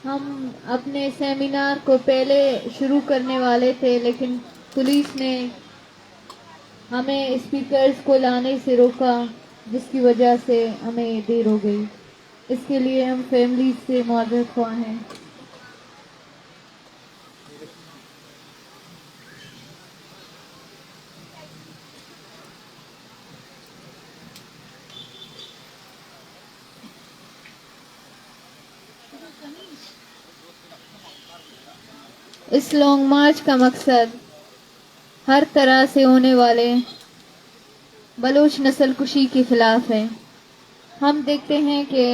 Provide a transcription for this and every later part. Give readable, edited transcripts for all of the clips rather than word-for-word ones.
ہم اپنے سیمینار کو پہلے شروع کرنے والے تھے، لیکن پولیس نے ہمیں اسپیکرز کو لانے سے روکا، جس کی وجہ سے ہمیں دیر ہو گئی۔ اس کے لیے ہم فیملی سے معذرت خواہ ہیں۔ اس لانگ مارچ کا مقصد ہر طرح سے ہونے والے بلوچ نسل کشی کے خلاف ہے۔ ہم دیکھتے ہیں کہ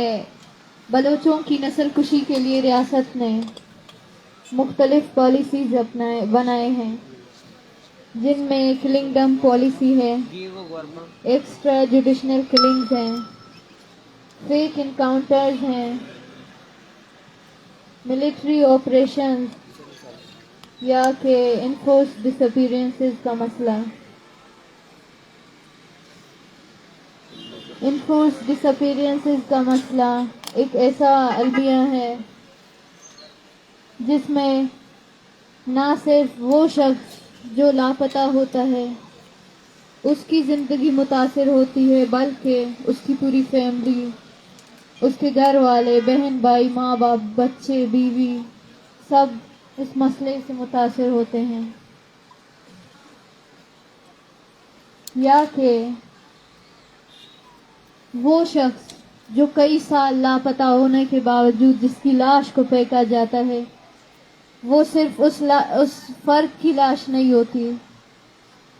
بلوچوں کی نسل کشی کے لیے ریاست نے مختلف پالیسیز بنائے ہیں، جن میں کلنگ ڈم پالیسی ہے، ایکسٹرا جوڈیشنل کلنگز ہیں، فیک انکاؤنٹرز ہیں، ملٹری آپریشنز یا کہ انفورس ڈس اپیرنسز کا مسئلہ۔ انفورس ڈس اپیرنسز کا مسئلہ ایک ایسا المیہ ہے جس میں نہ صرف وہ شخص جو لاپتہ ہوتا ہے اس کی زندگی متاثر ہوتی ہے، بلکہ اس کی پوری فیملی، اس کے گھر والے، بہن بھائی، ماں باپ، بچے، بیوی، سب اس مسئلے سے متاثر ہوتے ہیں۔ یا کہ وہ شخص جو کئی سال لاپتہ ہونے کے باوجود جس کی لاش کو پھینکا جاتا ہے، وہ صرف اس فرد کی لاش نہیں ہوتی،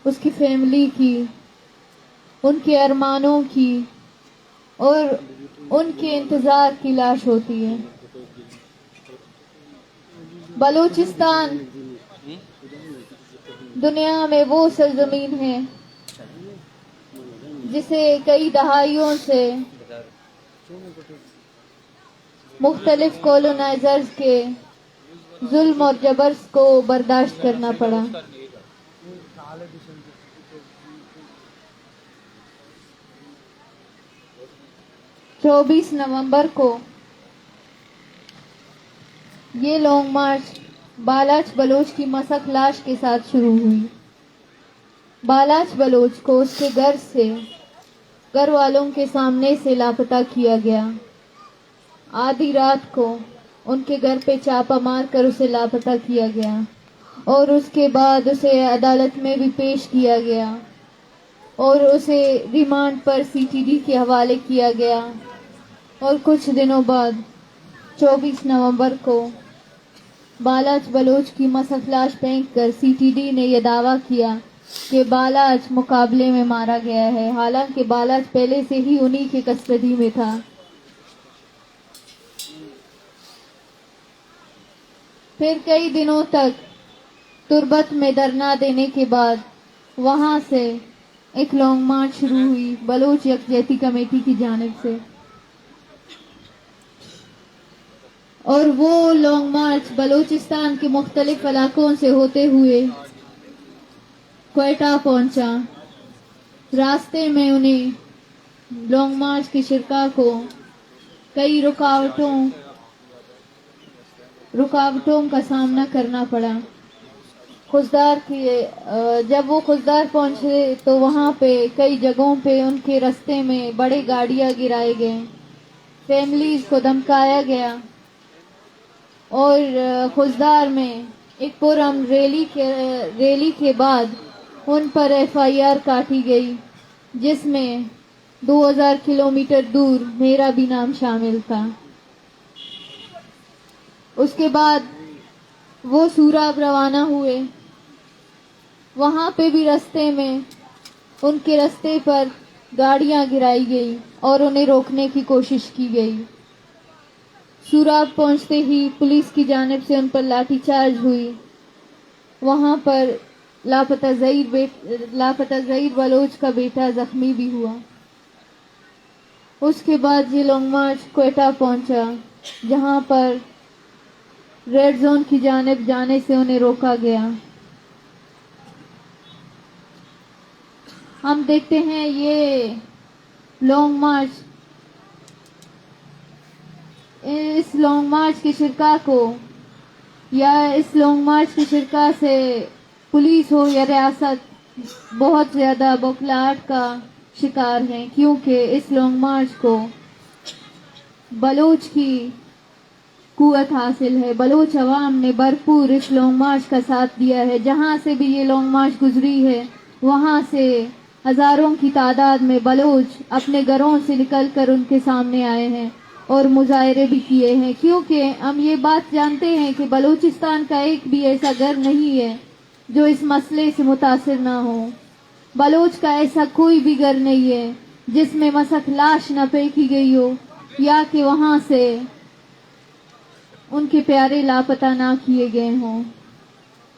اس کی فیملی کی، ان کے ارمانوں کی اور ان کے انتظار کی لاش ہوتی ہے۔ بلوچستان دنیا میں وہ سرزمین ہے جسے کئی دہائیوں سے مختلف کولونائزرز کے ظلم اور جبر کو برداشت کرنا پڑا۔ 24 نومبر کو یہ لانگ مارچ بالاچ بلوچ کی مسخ لاش کے ساتھ شروع ہوئی۔ بالاچ بلوچ کو اس کے گھر والوں کے سامنے سے لاپتہ کیا گیا۔ آدھی رات کو ان کے گھر پہ چھاپہ مار کر اسے لاپتہ کیا گیا اور اس کے بعد اسے عدالت میں بھی پیش کیا گیا اور اسے ریمانڈ پر CTD کے حوالے کیا گیا، اور کچھ دنوں بعد 24 نومبر کو بالاچ بلوچ کی مسخ لاش پھینک کر CTD نے یہ دعویٰ کیا کہ بالاچ مقابلے میں مارا گیا ہے، حالانکہ بالاچ پہلے سے ہی انہی کے کسٹڈی میں تھا۔ پھر کئی دنوں تک تربت میں دھرنا دینے کے بعد وہاں سے ایک لانگ مارچ شروع ہوئی بلوچ یکجہتی کمیٹی کی جانب سے، اور وہ لانگ مارچ بلوچستان کے مختلف علاقوں سے ہوتے ہوئے کوئٹہ پہنچا۔ راستے میں انہیں لانگ مارچ کے شرکاء کو کئی رکاوٹوں کا سامنا کرنا پڑا۔ جب وہ خضدار پہنچے تو وہاں پہ کئی جگہوں پہ ان کے رستے میں بڑے گاڑیاں گرائے گئے، فیملیز کو دھمکایا گیا، اور خضدار میں ایک پرامن ریلی کے بعد ان پر FIR کاٹی گئی، جس میں 2000 کلومیٹر دور میرا بھی نام شامل تھا۔ اس کے بعد وہ سوراب روانہ ہوئے۔ وہاں پہ بھی رستے میں ان کے رستے پر گاڑیاں گرائی گئی اور انہیں روکنے کی کوشش کی گئی۔ سوراب پہنچتے ہی پولیس کی جانب سے ان پر لاٹھی چارج ہوئی۔ وہاں پر لاپتہ ظہیر بلوچ کا بیٹا زخمی بھی ہوا۔ اس کے بعد یہ لانگ مارچ کوئٹہ پہنچا، جہاں پر ریڈ زون کی جانب جانے سے انہیں روکا گیا۔ ہم دیکھتے ہیں یہ لانگ مارچ اس لانگ مارچ کے شرکا کو یا اس لانگ مارچ کے شرکا سے پولیس ہو یا ریاست بہت زیادہ بوکھلاہٹ کا شکار ہیں، کیونکہ اس لانگ مارچ کو بلوچ کی قوت حاصل ہے. بلوچ عوام نے بھرپور اس لانگ مارچ کا ساتھ دیا ہے. جہاں سے بھی یہ لانگ مارچ گزری ہے وہاں سے ہزاروں کی تعداد میں بلوچ اپنے گھروں سے نکل کر ان کے سامنے آئے ہیں اور مظاہرے بھی کیے ہیں، کیونکہ ہم یہ بات جانتے ہیں کہ بلوچستان کا ایک بھی ایسا گھر نہیں ہے جو اس مسئلے سے متاثر نہ ہو. بلوچ کا ایسا کوئی بھی گھر نہیں ہے جس میں مسخ لاش نہ پھینکی گئی ہو یا کہ وہاں سے ان کے پیارے لاپتہ نہ کیے گئے ہوں.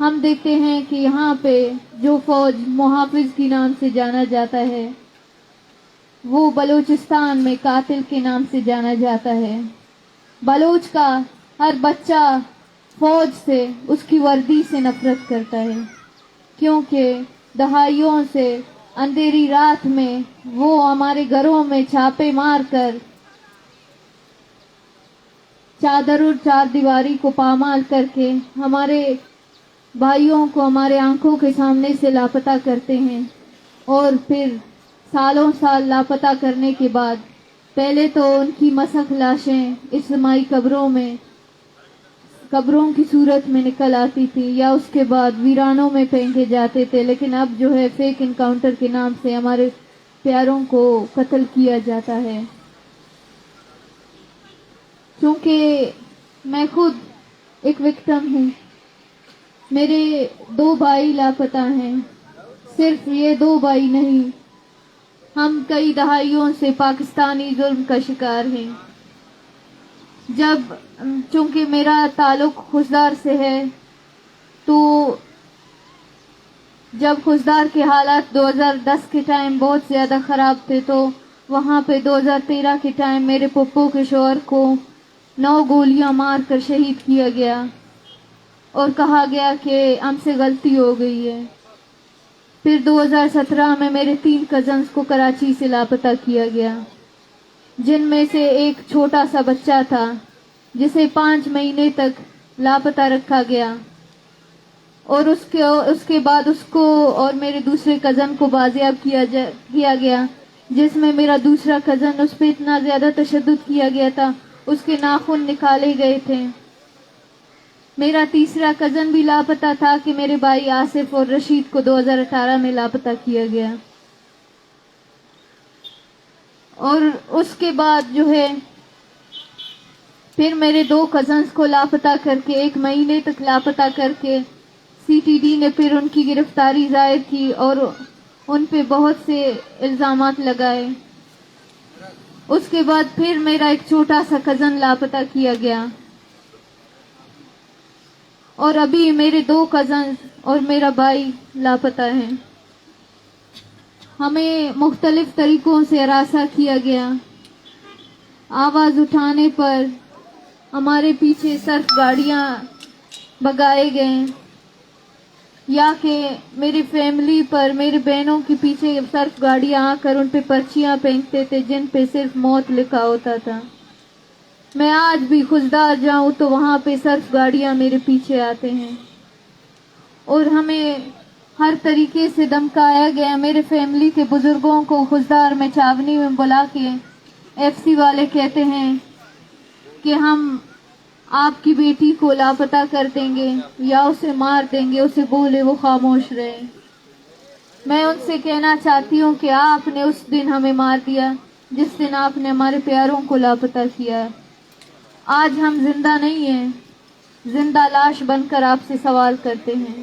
ہم دیکھتے ہیں کہ یہاں پہ جو فوج محافظ کے نام سے جانا جاتا ہے وہ بلوچستان میں قاتل کے نام سے جانا جاتا ہے. بلوچ کا ہر بچہ فوج سے، اس کی وردی سے نفرت کرتا ہے، کیونکہ دہائیوں سے اندھیری رات میں وہ ہمارے گھروں میں چھاپے مار کر چادر اور چار دیواری کو پامال کر کے ہمارے بھائیوں کو ہمارے آنکھوں کے سامنے سے لاپتہ کرتے ہیں. اور پھر سالوں سال لاپتہ کرنے کے بعد پہلے تو ان کی مسخ لاشیں اجتماعی قبروں کی صورت میں نکل آتی تھی یا اس کے بعد ویرانوں میں پھینکے جاتے تھے، لیکن اب جو ہے فیک انکاؤنٹر کے نام سے ہمارے پیاروں کو قتل کیا جاتا ہے. کیونکہ میں خود ایک وکٹم ہوں، میرے 2 بھائی لاپتہ ہیں. صرف یہ 2 بھائی نہیں، ہم کئی دہائیوں سے پاکستانی ظلم کا شکار ہیں. چونکہ میرا تعلق خوزدار سے ہے، تو جب خوزدار کے حالات 2010 کے ٹائم بہت زیادہ خراب تھے تو وہاں پہ 2013 کے ٹائم میرے پھپھو کے شوہر کو 9 گولیاں مار کر شہید کیا گیا اور کہا گیا کہ ہم سے غلطی ہو گئی ہے. پھر 2017 میں میرے 3 کزنز کو کراچی سے لاپتہ کیا گیا، جن میں سے ایک چھوٹا سا بچہ تھا جسے 5 مہینے تک لاپتہ رکھا گیا، اور اس کے بعد اس کو اور میرے دوسرے کزن کو بازیاب کیا گیا، جس میں میرا دوسرا کزن، اس پہ اتنا زیادہ تشدد کیا گیا تھا، اس کے ناخن نکالے گئے تھے. میرا تیسرا کزن بھی لاپتہ تھا کہ میرے بھائی آصف اور رشید کو 2018 میں لاپتہ کیا گیا. اور اس کے بعد جو ہے پھر میرے 2 کزنز کو لاپتہ کر کے 1 مہینے تک لاپتہ کر کے سی ٹی ڈی نے پھر ان کی گرفتاری ظاہر کی اور ان پہ بہت سے الزامات لگائے. اس کے بعد پھر میرا ایک چھوٹا سا کزن لاپتہ کیا گیا، اور ابھی میرے 2 کزنز اور میرا بھائی لاپتہ ہیں. ہمیں مختلف طریقوں سے ہراساں کیا گیا. آواز اٹھانے پر ہمارے پیچھے صرف گاڑیاں بگائے گئے، یا کہ میری فیملی پر، میری بہنوں کے پیچھے صرف گاڑیاں آ کر ان پہ پرچیاں پھینکتے تھے جن پہ صرف موت لکھا ہوتا تھا. میں آج بھی خوزدار جاؤں تو وہاں پہ صرف گاڑیاں میرے پیچھے آتے ہیں، اور ہمیں ہر طریقے سے دھمکایا گیا. میرے فیملی کے بزرگوں کو خوزدار میں چھاونی میں بلا کے ایف سی والے کہتے ہیں کہ ہم آپ کی بیٹی کو لاپتہ کر دیں گے یا اسے مار دیں گے، اسے بولے وہ خاموش رہے. میں ان سے کہنا چاہتی ہوں کہ آپ نے اس دن ہمیں مار دیا جس دن آپ نے ہمارے پیاروں کو لاپتہ کیا. آج ہم زندہ نہیں ہیں، زندہ لاش بن کر آپ سے سوال کرتے ہیں.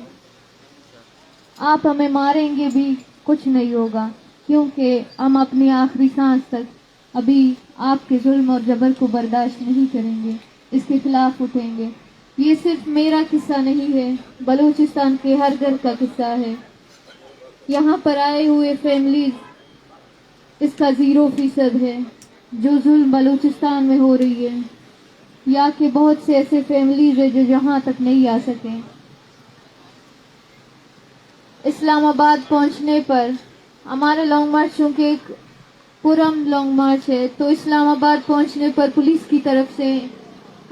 آپ ہمیں ماریں گے بھی کچھ نہیں ہوگا، کیونکہ ہم اپنی آخری سانس تک ابھی آپ کے ظلم اور جبر کو برداشت نہیں کریں گے، اس کے خلاف اٹھیں گے. یہ صرف میرا قصہ نہیں ہے، بلوچستان کے ہر گھر کا قصہ ہے. یہاں پر آئے ہوئے فیملیز اس کا 0% ہے جو ظلم بلوچستان میں ہو رہی ہے، یا کہ بہت سے ایسے فیملیز ہیں جو یہاں تک نہیں آ سکیں. اسلام آباد پہنچنے پر ہمارا لانگ مارچ چونکہ ایک پرم لانگ مارچ ہے، تو اسلام آباد پہنچنے پر پولیس کی طرف سے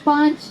5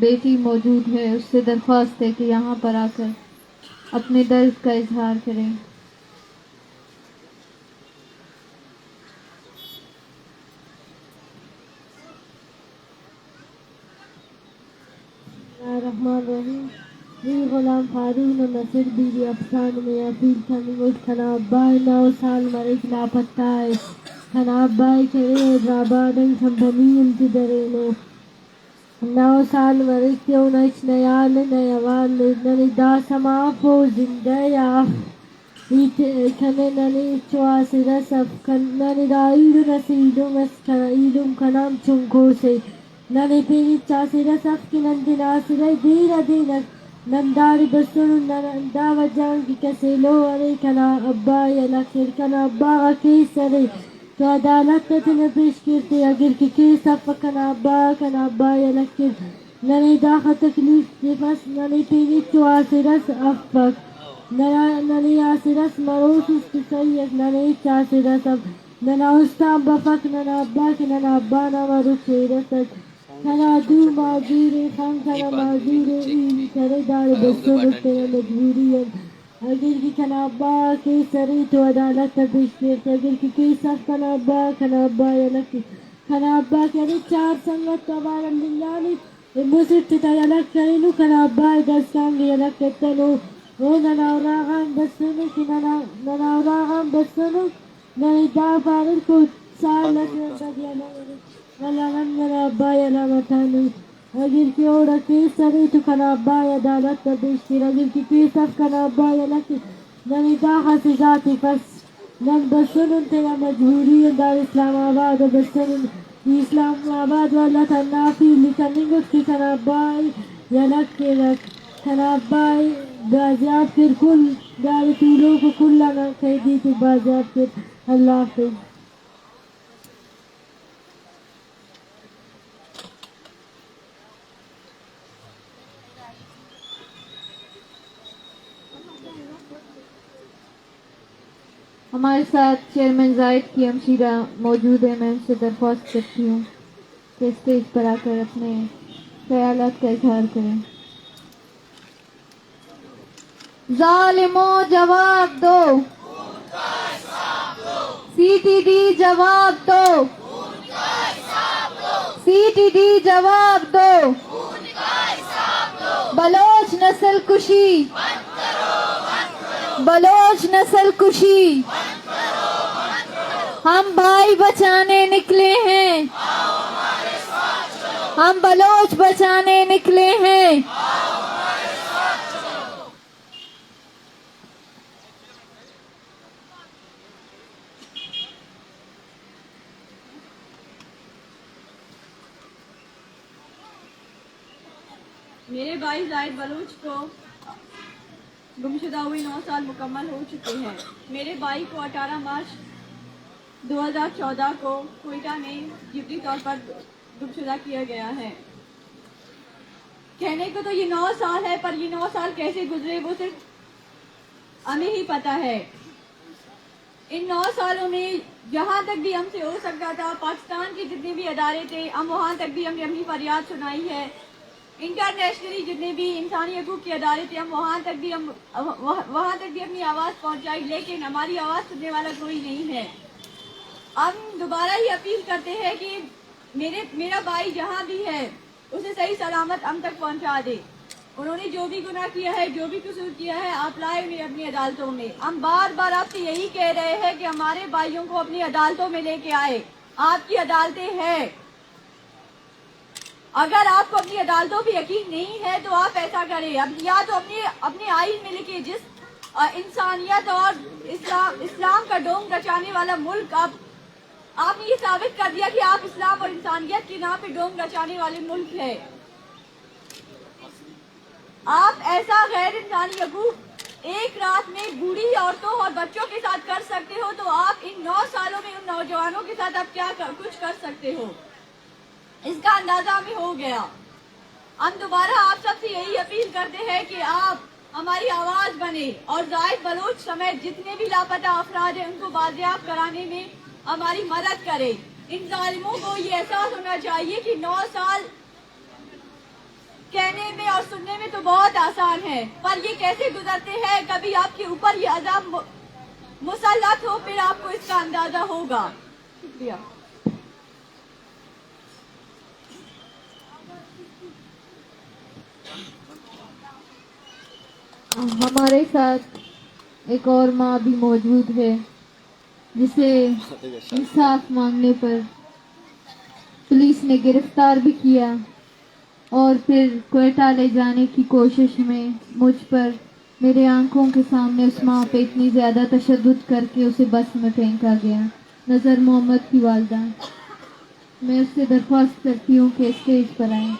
بیٹی موجود ہے، اس سے درخواست ہے کہ یہاں پر آ کر اپنے درد کا اظہار کریں۔ الرحمن الرحیم. Wie غلام فاروق و نصر بیوی افسان میں اپیل کنگوش خناب بائی 9 سال مرک لاپتہ ہے. خناب بائی کرے حیدرآبادن کمپنی امتدرینو 9 سال مرک کیوں نچ نیال نیوال ننی دا سمافو زندہ یاف کنے ننی چواسی رسف ننی دا ایدو نسیدو مسکنا ایدو کنام چنکو سے ننی پیری چاسی رسف کی نندی ناسی رئی دیرہ دینک ننداری بسنو نندا وجان کی کسی لو ارے کنا ابا یا لکھر کنا ابا کیس ارے تو عدالت تتنے پیش کرتے اگر کی کیس افا کنا ابا یا لکھر ننی داخل تکلیف کے پس ننی پیری چواسی رس افک ننی آسی رس مروس اس کی سیئک ننی چاسی رس افک ننا استان بفک ننا ابا کی ننا ابا نما رکھے رسک کنا دو معذوری خان کنا معذوری این کرے دار بسو بستر مجبوری اگر کی کنا ابا کی سری تو عدالت پیش کرتے اگر کی کیس اف کنا ابا یا لکی کنا ابا کرے 4 سنگت تبارم دنیانی مصر تا یا لک کرینو کنا ابا دستان یا لک کرتنو او ننا اوراغان بسنو کی ننا اوراغان بسنو ننی دا فارل کو سال لکن بدیا نگرے اللہ ننا ابا یا لامتانی اگر کی اوڑا کیس سری تو کنا ابا یا عدالت پیش کر اگر کی کیس اف کنا ابا یا لکی ننی دا خاص ذاتی پس نن بسنن تینا مجبوری دار اسلام آباد بسنن اسلام آباد والا تنافی لکننگت کی کنا ابا یا لکی لک کنا ابا بازیاب کر کل دار طولوں کو کل لنا قیدی تو بازیاب کر اللہ حافظ. ہمارے ساتھ چیئرمین زائد کی ہمشیرہ موجود ہے، میں ان سے درخواست کرتی ہوں کہ اسٹیج پر آ کر اپنے خیالات کا اظہار کریں۔ ظالموں جواب دو، سی ٹی ڈی جواب دو، سی ٹی ڈی جواب دو، بلوچ نسل کشی، بلوچ نسل کشی، ہم بھائی بچانے نکلے ہیں، ہم بلوچ بچانے نکلے ہیں۔ میرے بھائی زائد بلوچ کو گمشدہ ہوئے 9 سال مکمل ہو چکے ہیں۔ میرے بھائی کو 18 مارچ 2014 کو کوئٹہ میں جبری طور پر گمشدہ کیا گیا ہے۔ کہنے کو تو یہ 9 سال ہے، پر یہ 9 سال کیسے گزرے وہ صرف ہمیں ہی پتہ ہے۔ ان 9 سالوں میں جہاں تک بھی ہم سے ہو سکتا تھا، پاکستان کے جتنے بھی ادارے تھے، ہم وہاں تک بھی ہم نے اپنی فریاد سنائی ہے۔ انٹرنیشنلی جتنے بھی انسانی حقوق کے ادارے تھے، ہم وہاں تک بھی اپنی آواز پہنچائی، لیکن ہماری آواز سننے والا کوئی نہیں ہے۔ ہم دوبارہ ہی اپیل کرتے ہیں کہ میرا بھائی جہاں بھی ہے اسے صحیح سلامت ہم تک پہنچا دے۔ انہوں نے جو بھی گناہ کیا ہے، جو بھی قصور کیا ہے، آپ لائے انہیں اپنی عدالتوں میں۔ ہم بار بار آپ سے یہی کہہ رہے ہیں کہ ہمارے بھائیوں کو اپنی عدالتوں میں لے کے آئے۔ آپ کی عدالتیں ہیں، اگر آپ کو اپنی عدالتوں پہ یقین نہیں ہے تو آپ ایسا کریں، اب یا تو اپنے آئین میں لکھے جس انسانیت اور اسلام کا ڈونگ رچانے والا ملک، آپ نے یہ ثابت کر دیا کہ آپ اسلام اور انسانیت کے نام پہ ڈونگ رچانے والے ملک ہے۔ آپ ایسا غیر انسانی حقوق ایک رات میں بوڑھی عورتوں اور بچوں کے ساتھ کر سکتے ہو، تو آپ ان 9 سالوں میں ان نوجوانوں کے ساتھ آپ کیا کچھ کر سکتے ہو، اس کا اندازہ ہمیں ہو گیا۔ ہم دوبارہ آپ سب سے یہی اپیل کرتے ہیں کہ آپ ہماری آواز بنے اور زائد بلوچ سمیت جتنے بھی لاپتہ افراد ہیں ان کو بازیاب کرانے میں ہماری مدد کرے۔ ان ظالموں کو یہ احساس ہونا چاہیے کہ 9 سال کہنے میں اور سننے میں تو بہت آسان ہے، پر یہ کیسے گزرتے ہیں؟ کبھی آپ کے اوپر یہ عذاب مسلط ہو، پھر آپ کو اس کا اندازہ ہوگا۔ شکریہ۔ ہمارے ساتھ ایک اور ماں بھی موجود ہے جسے انصاف مانگنے پر پولیس نے گرفتار بھی کیا اور پھر کوئٹہ لے جانے کی کوشش میں مجھ پر میرے آنکھوں کے سامنے اس ماں پہ اتنی زیادہ تشدد کر کے اسے بس میں پھینکا گیا۔ نظر محمد کی والدہ، میں اس سے درخواست کرتی ہوں کہ اسٹیج پر آئیں۔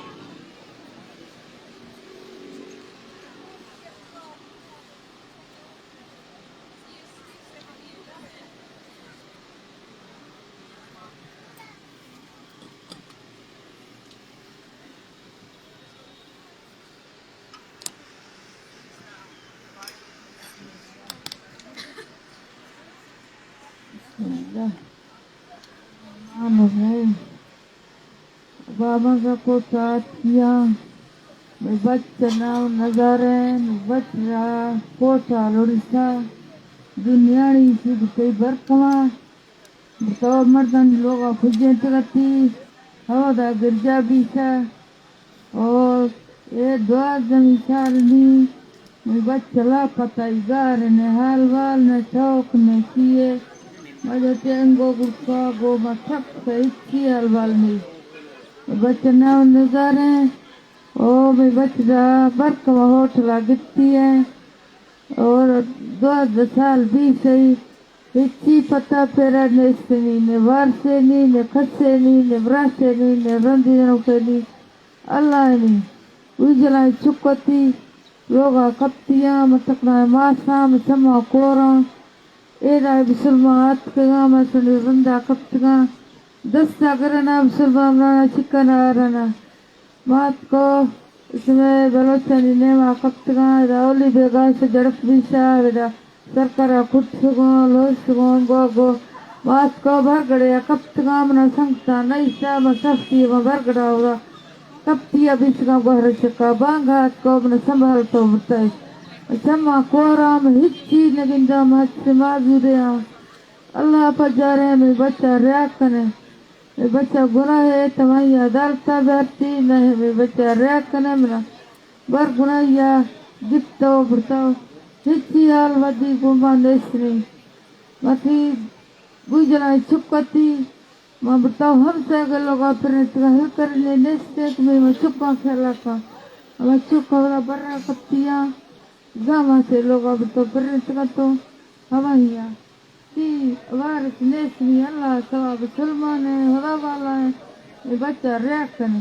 بابا کا کو ساتھ کیا بچ ناو نظارے بچ رہا کوٹا لڑسا دنیا کئی برکما تو مردن لوگا خجے ترتی ہوا دا گرجا بیسا اور یہ دعا زمین سالنی بچ لا پتہ گار نے حال وال نے چوک نے کیے مجھے تینگو گرکا گو مطب سے اچھی حال وال میں بچنا نظارے او میں بچ رہا برک ہوٹلا گتی ہے اور 2 سال بھی صحیح اچھی پتہ پیرا نیستنی نے وارسے نہیں نے کھسے نہیں نے براسے نہیں نے رندی نوکے نہیں اللہ نہیں اجلائی چکتی لوگا کپتیاں متقنا ماسا مسما کورا ایرائے بسلمات کگا مسنی رندہ کپتگا دستا کرنا بسلمان رانا چکنا رانا مات کو اس میں بلوچانی نیمہ کپتگا راولی بیگا سے جڑپ بیسا بیدا سرکارا کٹ سگون لوش سگون گو گو مات کو برگڑیا کپتگا منا سنگتا نیسا مسفتی برگڑا ہوا کپتیا بیسگا گوھر چکا بانگات کو منا سنبھال تو بتائی سما کورام ہچی نگندہ مات سے معذورے آم اللہ پر جا رہے ہیں میں بچہ ریا کنے میں بچہ گناہ ہے تمہاری عدالتہ بیارتی نہیں میں بچہ ریا کنے منا بر گناہ یا گفتو برتاو ہچی حال ودی گنبان دیسنی ماتی گوجنائی چکتی ماں برتاو ہم سے اگر لوگا پرنتگا ہل کرنے نیستے تمہیں میں چکا کھیلا کا میں چکا ولا برا کپتیاں گاما سے لوگا برتاو پرنتگا تو ہمائیاں کی وارث نیسنی اللہ ثواب سلمان ہے خدا والا ہے یہ بچہ ریا کنے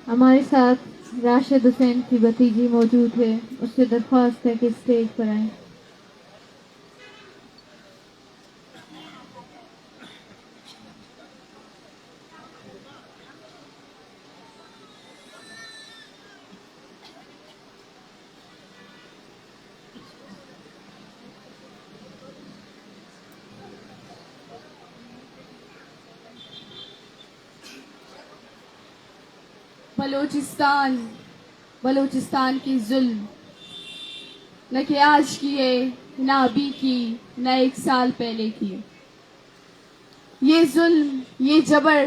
ہمارے ساتھ راشد حسین کی بھتیجی موجود ہے، اس سے درخواست ہے کہ اسٹیج پر آئیں۔ بلوچستان کی ظلم نہ کہ آج کیے نہ ابھی کی نہ 1 سال پہلے کی، یہ ظلم یہ جبر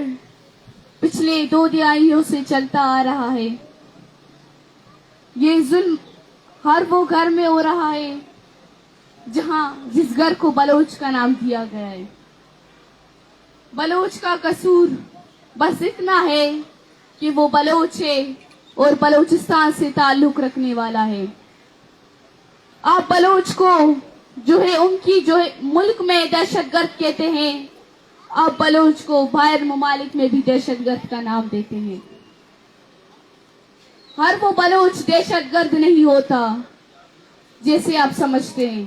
پچھلے 2 دہائیوں سے چلتا آ رہا ہے۔ یہ ظلم ہر وہ گھر میں ہو رہا ہے جس گھر کو بلوچ کا نام دیا گیا ہے۔ بلوچ کا قصور بس اتنا ہے کہ وہ بلوچ ہے اور بلوچستان سے تعلق رکھنے والا ہے۔ آپ بلوچ کو جو ہے ان کی ملک میں دہشت گرد کہتے ہیں، آپ بلوچ کو باہر ممالک میں بھی دہشت گرد کا نام دیتے ہیں۔ ہر وہ بلوچ دہشت گرد نہیں ہوتا جیسے آپ سمجھتے ہیں۔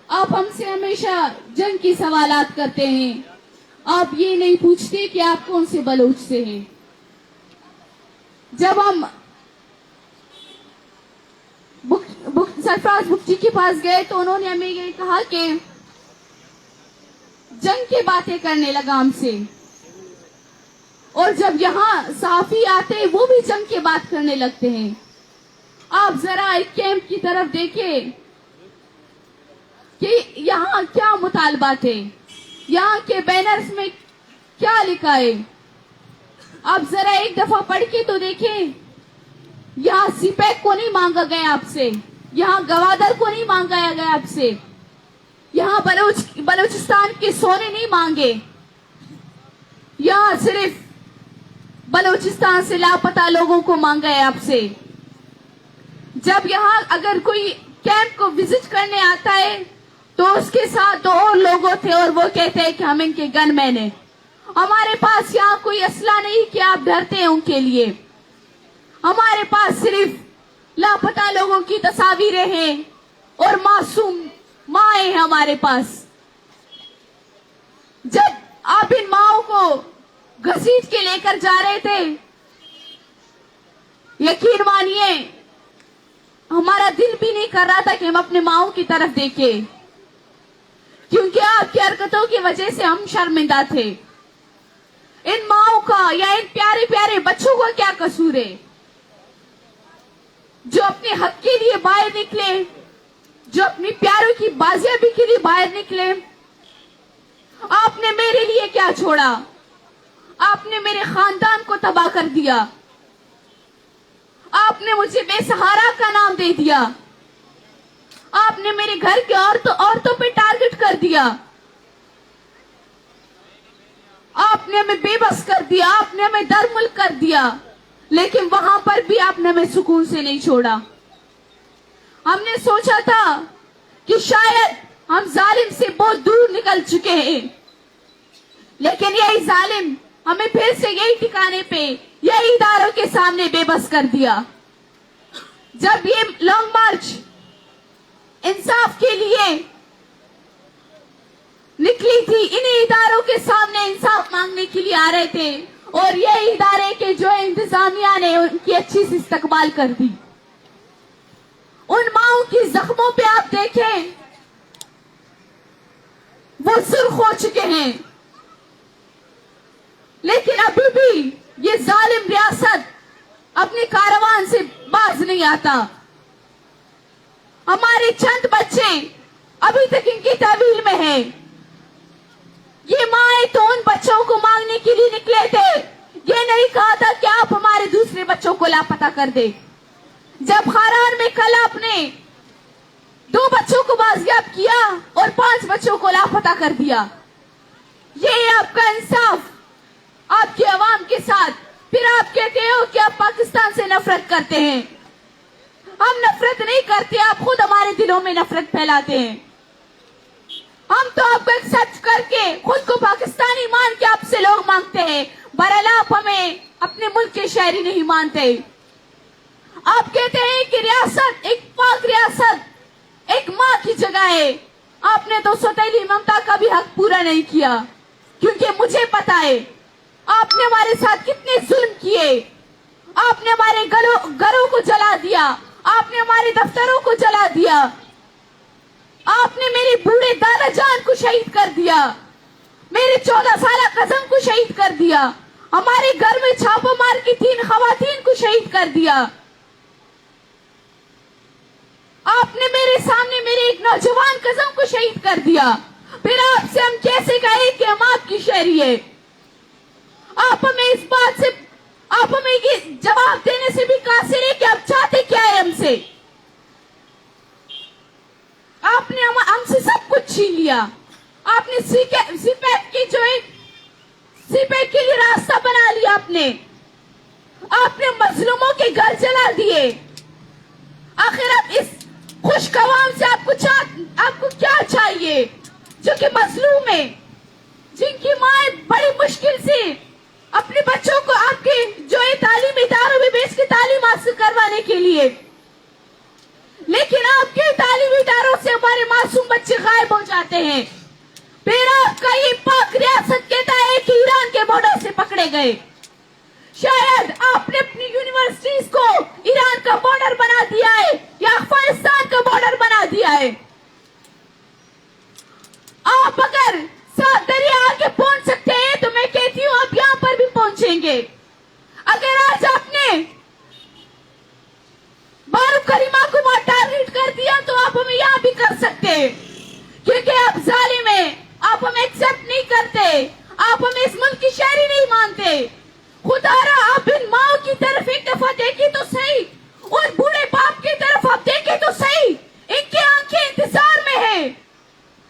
آپ ہم سے ہمیشہ جنگ کی سوالات کرتے ہیں، آپ یہ نہیں پوچھتے کہ آپ کون سے بلوچ سے ہیں۔ جب ہم سرفراز بخچی کے پاس گئے تو انہوں نے ہمیں یہ کہا کہ جنگ کی باتیں کرنے لگا ہم سے، اور جب یہاں صحافی آتے وہ بھی جنگ کی بات کرنے لگتے ہیں. آپ ذرا ایک کیمپ کی طرف دیکھیں کہ یہاں کیا مطالبات ہے، یہاں کے بینرز میں کیا لکھا ہے. آپ ذرا ایک دفعہ پڑھ کے تو دیکھیں. یہاں سی پیک کو نہیں مانگا گیا آپ سے، یہاں گوادر کو نہیں مانگا گیا آپ سے، یہاں بلوچستان کے سونے نہیں مانگے، یہاں صرف بلوچستان سے لاپتہ لوگوں کو مانگا ہے آپ سے. جب یہاں اگر کوئی کیمپ کو وزٹ کرنے آتا ہے تو اس کے ساتھ 2 اور لوگ تھے اور وہ کہتے ہیں کہ ہم ان کے گن مین ہیں. ہمارے پاس یہاں کوئی اسلحہ نہیں کہ آپ ڈرتے ہیں ان کے لیے. ہمارے پاس صرف لاپتہ لوگوں کی تصاویریں ہیں اور معصوم مائیں ہیں ہمارے پاس. جب آپ ان ماؤں کو گھسیٹ کے لے کر جا رہے تھے، یقین مانیے ہمارا دل بھی نہیں کر رہا تھا کہ ہم اپنے ماؤں کی طرف دیکھیں، کیونکہ آپ کی حرکتوں کی وجہ سے ہم شرمندہ تھے. ان ماؤں کا یا ان پیارے پیارے بچوں کا کیا قصور ہے جو اپنے حق کے لیے باہر نکلے، جو اپنی پیاروں کی بازیابی کے لیے باہر نکلے. آپ نے میرے لیے کیا چھوڑا؟ آپ نے میرے خاندان کو تباہ کر دیا. آپ نے مجھے بے سہارا کا نام دے دیا. آپ نے میرے گھر کے عورتوں پہ ٹارگٹ کر دیا. آپ نے ہمیں بے بس کر دیا، آپ نے ہمیں در ملک کر دیا. لیکن وہاں پر بھی آپ نے ہمیں سکون سے نہیں چھوڑا. ہم نے سوچا تھا کہ شاید ہم ظالم سے بہت دور نکل چکے ہیں، لیکن یہی ظالم ہمیں پھر سے یہی ٹھکانے پہ، یہی اداروں کے سامنے بے بس کر دیا. جب یہ لانگ مارچ انصاف کے لیے نکلی تھی، انہی اداروں کے سامنے انصاف مانگنے کے لیے آ رہے تھے، اور یہ ادارے کے جو انتظامیہ نے ان کی اچھی سے استقبال کر دی. ان ماؤں کی زخموں پہ آپ دیکھیں، وہ سرخ ہو چکے ہیں، لیکن ابھی بھی یہ ظالم ریاست اپنے کاروان سے باز نہیں آتا. ہمارے چند بچے ابھی تک ان کی تحویل میں ہیں. یہ مائیں تو ان بچوں کو مانگنے کے لیے نکلے تھے، یہ نہیں کہا تھا کہ آپ ہمارے دوسرے بچوں کو لاپتہ کر دیں. جب خاران میں کل آپ نے 2 بچوں کو بازیاب کیا اور 5 بچوں کو لاپتہ کر دیا، یہ آپ کا انصاف آپ کی عوام کے ساتھ. پھر آپ کہتے ہو کہ آپ پاکستان سے نفرت کرتے ہیں. ہم نفرت نہیں کرتے، آپ خود ہمارے دلوں میں نفرت پھیلاتے ہیں. ہم تو آپ کو ایکسپٹ کر کے خود کو پاکستانی مان کے آپ سے لوگ مانگتے ہیں، بہرحال آپ ہمیں اپنے ملک کے شہری نہیں مانتے. آپ کہتے ہیں کہ ریاست ایک پاک ریاست ایک ماں کی جگہ ہے. آپ نے تو سوتیلی ممتا کا بھی حق پورا نہیں کیا، کیونکہ مجھے پتا ہے آپ نے ہمارے ساتھ کتنے ظلم کیے. آپ نے ہمارے گھروں کو جلا دیا، آپ نے ہمارے دفتروں کو جلا دیا، آپ نے میرے بوڑھے دادا جان کو شہید کر دیا، میرے 14 سالہ کزن کو شہید کر دیا، ہمارے گھر میں چھاپا مار کی 3 خواتین کو شہید کر دیا. آپ نے میرے سامنے میرے ایک نوجوان کزن کو شہید کر دیا. پھر آپ سے ہم کیسے کہیں کہ ہم آپ کی شہری ہے؟ آپ ہمیں اس بات سے، آپ ہمیں یہ جواب دینے سے بھی قاصر ہے کہ آپ چاہتے کیا ہے ہم سے. آپ نے ہم سے سب کچھ چھین لیا. آپ نے سی پیک کی جو ایک سی پیک کے لیے راستہ بنا لیا. آپ نے مظلوموں کے گھر جلا دیے. آخر آپ اس خوش عوام سے آپ کو کیا چاہیے جو کہ مظلوم ہے، جن کی مائیں بڑی مشکل سے اپنے بچوں کو آپ کے جو ہے تعلیمی اداروں میں بیچ کے تعلیم حاصل کروانے کے لیے، لیکن آپ کے تعلیمی اداروں سے ہمارے معصوم بچے غائب ہو جاتے ہیں. پھر آپ کا یہ پاک ریاست کہتا ہے کہ ایران کے بارڈر سے پکڑے گئے. شاید آپ نے اپنی یونیورسٹی یونیورسٹیز کو ایران کا بارڈر بنا دیا ہے یا افغانستان کا بارڈر بنا دیا ہے. آپ اگر سات دریا آگے پہنچ سکتے ہیں تو میں کہتی ہوں آپ یہاں پر بھی پہنچیں گے. اگر آج آپ نے بارو کریمہ کو وہاں ٹارگیٹ کر دیا تو آپ ہمیں یہاں بھی کر سکتے ہیں, کیونکہ آپ ظالم ہیں, آپ ہمیں ایکسپٹ نہیں کرتے, آپ ہمیں اس ملک کی شہری نہیں مانتے. خدا را آپ ان ماں کی طرف ایک دفعہ دیکھیں تو صحیح, اور بوڑھے باپ کی طرف آپ دیکھیں تو صحیح. ان کی آنکھیں انتظار میں ہیں,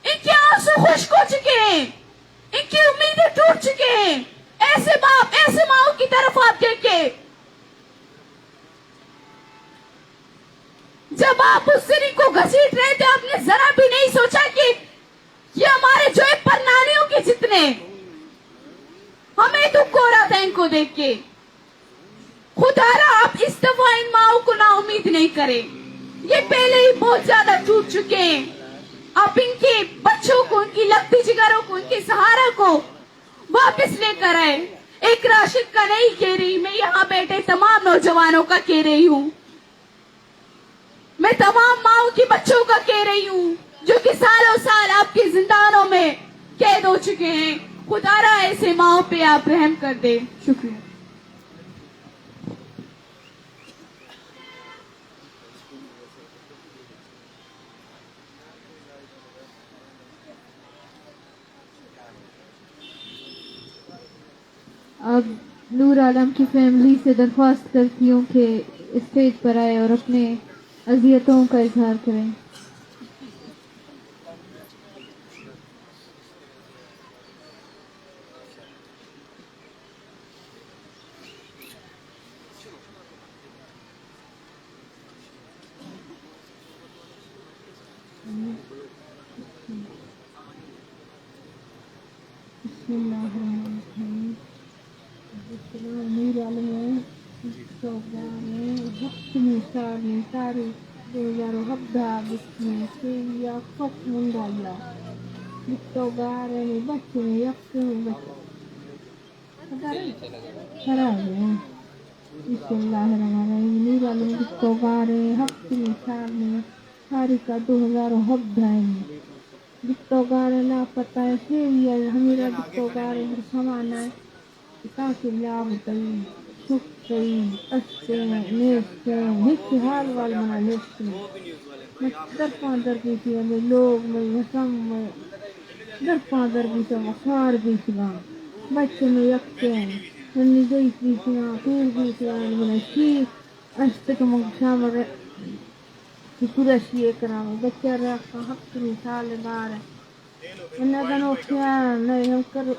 ان کے آنسو خشک ہو چکے ہیں, ان کی امیدیں ٹوٹ چکے ہیں. ایسے باپ ایسے ماں کی طرف آپ دیکھیں. جب آپ اس سری کو گھسیٹ رہے تھے آپ نے ذرا بھی نہیں سوچا کہ یہ ہمارے جو ہے پرنانیوں کے جتنے. ہمیں دکھ ہو رہا تھا ان کو دیکھ کے. خدا را آپ اس دفعہ ان ماؤں کو نا امید نہیں کریں, یہ پہلے ہی بہت زیادہ ٹوٹ چکے ہیں. آپ ان کے بچوں کو, ان کی لگتی جگروں کو, ان کے سہارا کو واپس لے کر آئے. ایک راشد کا نہیں کہہ رہی, میں یہاں بیٹھے تمام نوجوانوں کا کہہ رہی ہوں, میں تمام ماؤں کی بچوں کا کہہ رہی ہوں جو کہ سالوں سال آپ کے زندانوں میں قید ہو چکے ہیں. خدا را ایسے ماؤں پہ آپ رحم کر دے. شکریہ. اب نور عالم کی فیملی سے درخواست کرتی ہوں کہ اسٹیج پر آئے اور اپنے اذیتوں کا اظہار کریں. بسم اللہ الرحمن الرحیم. نور عالم وقت میں سارے تاریخ دو یارو ہبدا بسم سیویا خط مندایا بکتو گارے میں بچے میں یک میں بچے خراب ہے. بسم اللہ الرحمن الرحیم. نور عالم بکتو گارے ہفت میں سارے تاریخ 2000 ہبدا ہے بکتو گارے لا پتہ ہے سیویا ہمیرا بکتو گارے ہر سمانا ہے تاکہ لاب تئی شکری استے نیستے ہچ حال والمنا نیستے در پاندر بیتی ہمیں لوگ میں حسم میں در پاندر بیتی مخار بیتی بچے میں یکتے ہیں منی دیت بیتی پیر بیتی من شیخ اشتک مقشام شکرشی اکرام بچہ رکھا حق مثال بار انہ دنو خیال نہیں ہم کر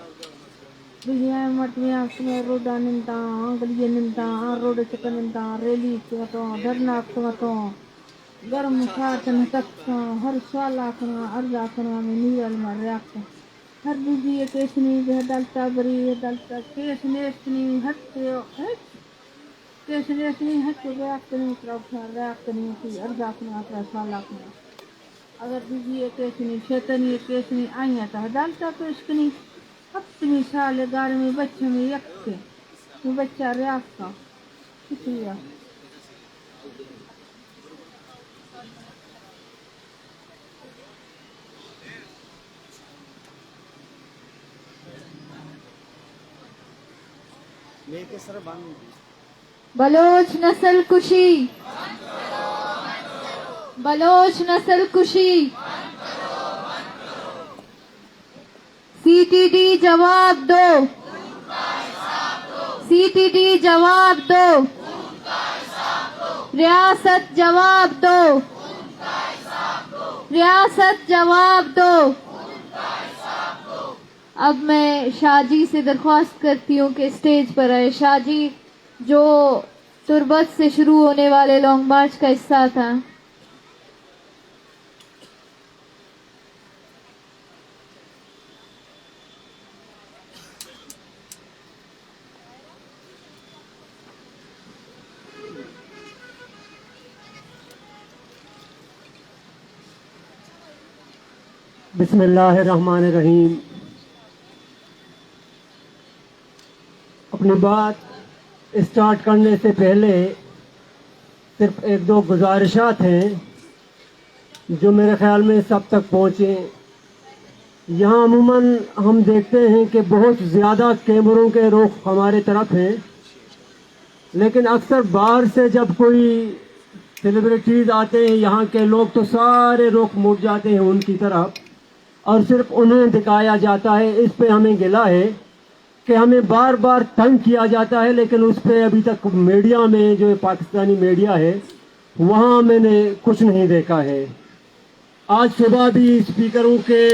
بجیا مرتبہ میں روڈا ننتا گلی ننتا روڈ چکن ننتا ریلی تو دھرنا تو گرم ساتن تک ہر سال آکھنا ارض آکھنا میں نور المر رکھ ہر بجی کیسنی دلتا بری دلتا کیس نیسنی ہٹ کیس نیسنی ہٹ رکھنی طرف رکھنی کی ارض آکھنا اپنا سال آکھنا اگر بجی کیسنی شیطنی کیسنی آئیں تا دلتا پیشکنی ہفت مثال گار میں بچے میں یک میں بچہ ریاض کا. شکریہ. بلوچ نسل کشی, بلوچ نسل کشی, سی ٹی ڈی جواب دو, سی ٹی ڈی جواب دو, ریاست جواب دو, ریاست جواب دو. اب میں شاہ جی سے درخواست کرتی ہوں کہ اسٹیج پر آئے. شاہ جی جو تربت سے شروع ہونے والے لانگ مارچ کا حصہ تھا. بسم اللہ الرحمن الرحیم. اپنی بات اسٹارٹ کرنے سے پہلے صرف ایک دو گزارشات ہیں جو میرے خیال میں سب تک پہنچیں. یہاں عموماً ہم دیکھتے ہیں کہ بہت زیادہ کیمروں کے رخ ہمارے طرف ہیں، لیکن اکثر باہر سے جب کوئی سیلیبریٹیز آتے ہیں یہاں کے لوگ تو سارے رخ مڑ جاتے ہیں ان کی طرف اور صرف انہیں دکھایا جاتا ہے. اس پہ ہمیں گلہ ہے کہ ہمیں بار بار تنگ کیا جاتا ہے، لیکن اس پہ ابھی تک میڈیا میں جو پاکستانی میڈیا ہے وہاں میں نے کچھ نہیں دیکھا ہے. آج صبح بھی اسپیکروں کے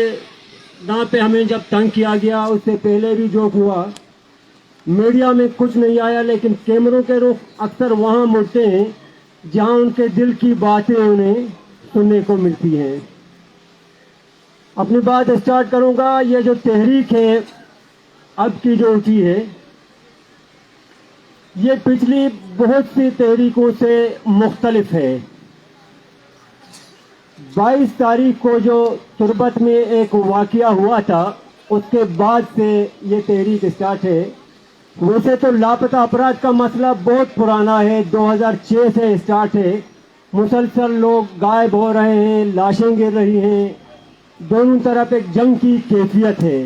نام پہ ہمیں جب تنگ کیا گیا، اس سے پہلے بھی جو ہوا میڈیا میں کچھ نہیں آیا، لیکن کیمروں کے رخ اکثر وہاں مڑتے ہیں جہاں ان کے دل کی باتیں انہیں سننے کو ملتی ہیں. اپنی بات اسٹارٹ کروں گا. یہ جو تحریک ہے اب کی جو اٹھی ہے، یہ پچھلی بہت سی تحریکوں سے مختلف ہے. 22 تاریخ کو جو تربت میں ایک واقعہ ہوا تھا اس کے بعد سے یہ تحریک اسٹارٹ ہے. ویسے تو لاپتہ افراد کا مسئلہ بہت پرانا ہے، 2006 سے اسٹارٹ ہے. مسلسل لوگ غائب ہو رہے ہیں، لاشیں گر رہی ہیں، دونوں طرف ایک جنگ کی کیفیت ہے.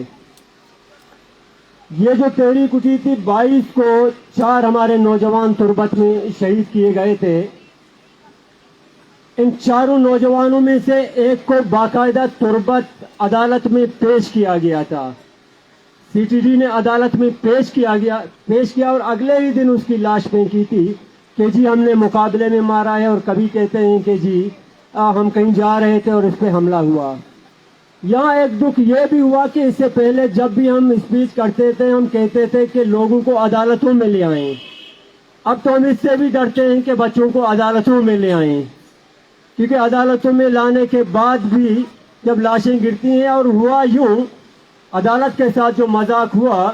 یہ جو تحریک اٹھی تھی 22 کو 4 ہمارے نوجوان تربت میں شہید کیے گئے تھے. ان چاروں نوجوانوں میں سے ایک کو باقاعدہ تربت عدالت میں پیش کیا گیا تھا. سی ٹی ڈی نے عدالت میں پیش کیا اور اگلے ہی دن اس کی لاش پھینکی تھی کہ جی ہم نے مقابلے میں مارا ہے، اور کبھی کہتے ہیں کہ جی ہم کہیں جا رہے تھے اور اس پہ حملہ ہوا. یہاں ایک دکھ یہ بھی ہوا کہ اس سے پہلے جب بھی ہم اسپیچ کرتے تھے ہم کہتے تھے کہ لوگوں کو عدالتوں میں لے آئیں. اب تو ہم اس سے بھی ڈرتے ہیں کہ بچوں کو عدالتوں میں لے آئیں، کیونکہ عدالتوں میں لانے کے بعد بھی جب لاشیں گرتی ہیں. اور ہوا یوں، عدالت کے ساتھ جو مذاق ہوا،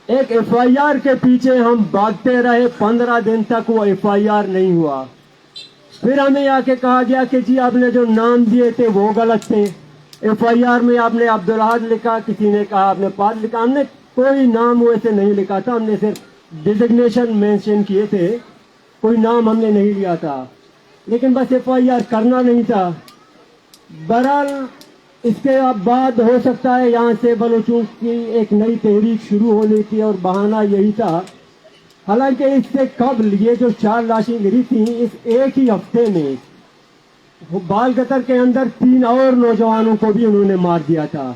ایک ایف آئی آر کے پیچھے ہم بھاگتے رہے، 15 دن تک وہ ایف آئی آر نہیں ہوا. پھر ہمیں آ کے کہا گیا کہ جی آپ نے جو نام دیے تھے وہ غلط تھے. ایف آئی آر میں آپ نے عبدالحاد لکھا، کسی نے کہا آپ نے پال لکھا. ہم نے کوئی نام ویسے نہیں لکھا تھا، ہم نے صرف ڈیزگنیشن مینشن کیے تھے، کوئی نام ہم نے نہیں لیا تھا، لیکن بس ایف آئی آر کرنا نہیں تھا. بہرحال اس کے بعد ہو سکتا ہے یہاں سے بلوچوں کی ایک نئی تحریک شروع ہونی تھی اور بہانہ یہی تھا. حالانکہ اس سے قبل یہ جو 4 لاشیں گری تھیں اس ایک ہی ہفتے میں بال قطر کے اندر 3 اور نوجوانوں کو بھی انہوں نے مار دیا تھا.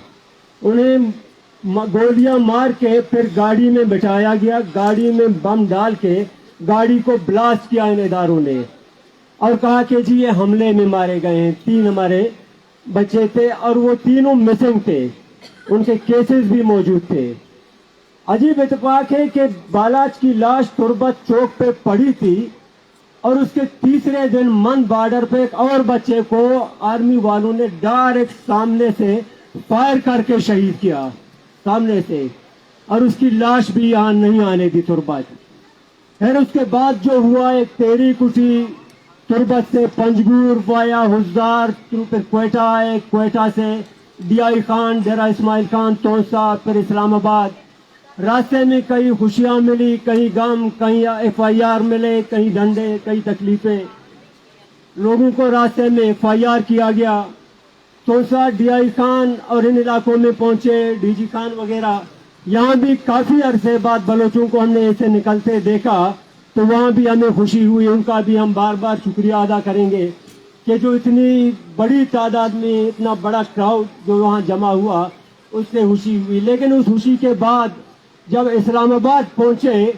انہیں گولیاں مار کے پھر گاڑی میں بٹھایا گیا، گاڑی میں بم ڈال کے گاڑی کو بلاسٹ کیا ان اداروں نے اور کہا کہ جی یہ حملے میں مارے گئے ہیں. 3 ہمارے بچے تھے اور وہ تینوں مسنگ تھے، ان کے کیسز بھی موجود تھے. عجیب اتفاق ہے کہ بالاچ کی لاش تربت چوک پہ پڑی تھی اور اس کے تیسرے دن من بارڈر پہ ایک اور بچے کو آرمی والوں نے ڈائریکٹ سامنے سے فائر کر کے شہید کیا، سامنے سے، اور اس کی لاش بھی یہاں نہیں آنے دی تربت. پھر اس کے بعد جو ہوا ایک تحریک اٹھی تربت سے پنجگور وایا حزدار، پھر کوئٹہ آئے، کوئٹہ سے ڈی آئی خان، ڈیرہ اسماعیل خان، تونسا، پھر اسلام آباد. راستے میں کئی خوشیاں ملی، کہیں غم، کہیں ایف آئی آر ملے، کہیں ڈنڈے، کئی تکلیفیں. لوگوں کو راستے میں ایف آئی آر کیا گیا. تونسا، ڈی آئی خان اور ان علاقوں میں پہنچے، ڈی جی خان وغیرہ. یہاں بھی کافی عرصے بعد بلوچوں کو ہم نے ایسے نکلتے دیکھا تو وہاں بھی ہمیں خوشی ہوئی. ان کا بھی ہم بار بار شکریہ ادا کریں گے کہ جو اتنی بڑی تعداد میں اتنا بڑا کراؤڈ جو وہاں جمع ہوا اس سے خوشی ہوئی. لیکن اس خوشی کے بعد جب اسلام آباد پہنچے،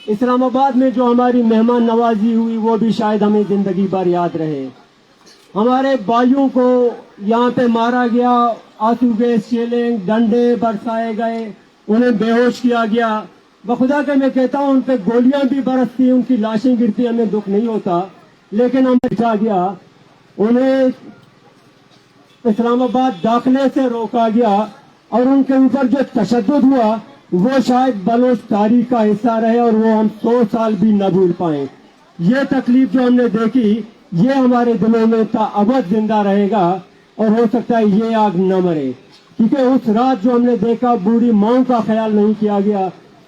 اسلام آباد میں جو ہماری مہمان نوازی ہوئی وہ بھی شاید ہمیں زندگی بھر یاد رہے. ہمارے بھائیوں کو یہاں پہ مارا گیا، آنسو گیس شیلنگ، ڈنڈے برسائے گئے، انہیں بے ہوش کیا گیا. بخدا کہ میں کہتا ہوں ان پہ گولیاں بھی برستی، ان کی لاشیں گرتی، ہمیں دکھ نہیں ہوتا، لیکن ہمیں بچا گیا. انہیں اسلام آباد داخلے سے روکا گیا اور ان کے اوپر جو تشدد ہوا وہ شاید بلوچ تاریخ کا حصہ رہے اور وہ ہم 100 سال بھی نہ بھول پائیں. یہ تکلیف جو ہم نے دیکھی یہ ہمارے دلوں میں تا ابد زندہ رہے گا اور ہو سکتا ہے یہ آگ نہ مرے. کیونکہ اس رات جو ہم نے دیکھا بوڑھی ماؤں کا خیال نہیں کیا گیا،